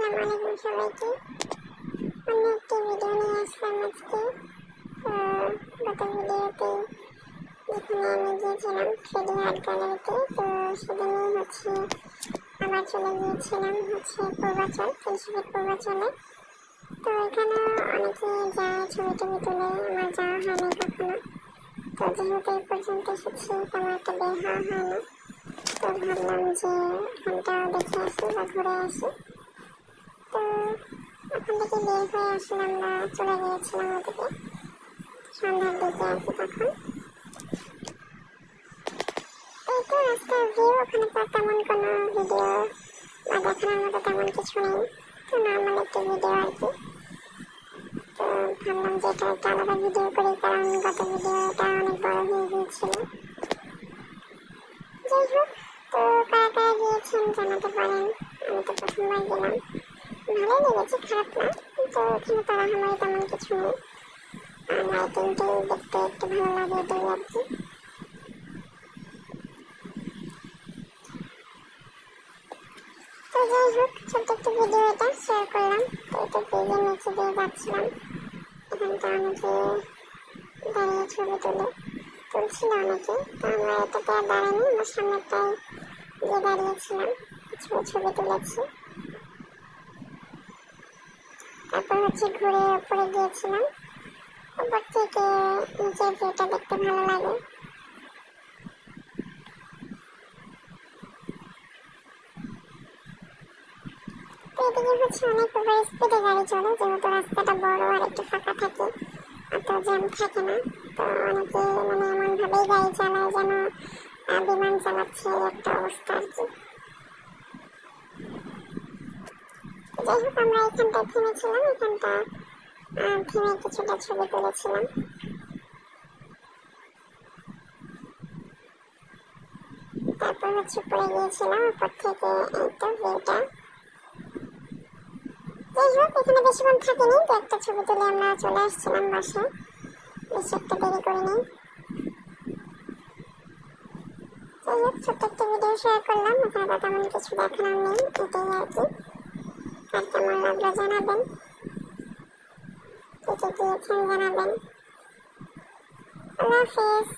আসসালামু আলাইকুম সবাইকে। আমি একটি ভিডিও নিয়ে আসলাম আজকে। গত ভিডিওতে যেখানে আমি গিয়েছিলাম 3D আর্ট গ্যালারিতে, তো সেদিনই আবার চলে গিয়েছিলাম পূর্বাচল, 30 ফিট পূর্বাচলে। তো এখানে অনেকে যায় ছবি টবি তুলে, আমার যাওয়া হয়নি কখনো। তো যেহেতু এই পর্যন্ত এসেছি তেমন একটা বের হওয়া হয় না, তো ভাবলাম যে এখানটাও দেখে আসি বা ঘুরে আসি। তো ওখান থেকে বের হয়ে আসলে আমরা চলে গিয়েছিলাম ওদিকে, সন্ধ্যার দিকে আর কি। তখন এই তো রাস্তার ভিউ, ওখানে তো তেমন কোনো ভিডিও বা দেখানোর মতো তেমন কিছু নেই, তো নর্মাল একটি ভিডিও আর কি। তো ভাবলাম যে এটা একটা আলাদা ভিডিও করি, কারণ গত ভিডিওটা অনেক বড় হয়ে গিয়েছিল। যাই হোক, তো কারা কারা গিয়েছেন জানাতে পারেন। আমি তো প্রথমবার গেলাম, ভালোই লেগেছে, খারাপ না। তো এখানে তাড়াহুড়োই তেমন কিছু নেই, লাইটিংটাই দেখতে একটু ভালো লাগে, এটাই আর কি। তো যাই হোক, ছোট্ট একটু ভিডিও এটা শেয়ার করলাম। তো এটা পেজের নিচে দিয়ে যাচ্ছিলাম, এখানটা অনেকে দাঁড়িয়ে ছবি তুলছিল অনেকে। তো আমরা এটাতে আর দাঁড়াইনি, আমার সামনেটাই গিয়ে দাঁড়িয়েছিলাম, কিছু ছবি তুলেছি। তারপর ঘুরে উপরে গিয়েছিলাম। উপর থেকে নিচের ভিউটা দেখতে ভালো লাগে। তো এদিকে অনেক ওভার স্পিডে গাড়ি চলে, যেহেতু রাস্তাটা বড় আর একটু ফাঁকা থাকে, অত জ্যাম থাকে না। তো অনেকে এমন ভাবেই গাড়ি চালায় যেন বিমান চালাচ্ছে, একটা অবস্থা আর কি। যাই হোক, আমরা এখানটায় থেমেছিলাম, এখানটা থেমে কিছুটা ছবি তুলেছিলাম। তারপর পড়ে গিয়েছিলাম উপর থেকে, এই তো ভিউটা। যাই হোক, এখানে বেশিক্ষণ থাকিনি, তো একটা ছবি তুলে আমরা চলে আসছিলাম বাসায়, বেশি একটা দেরি করিনি। যাই হোক, ছোট্ট একটা ভিডিও শেয়ার করলাম, এখানে তো তেমন কিছু দেখানোর নেই, এটাই আর কি। আর কেমন লাগলো জানাবেন, কে কে গিয়েছেন জানাবেন। আল্লাহ হাফেজ।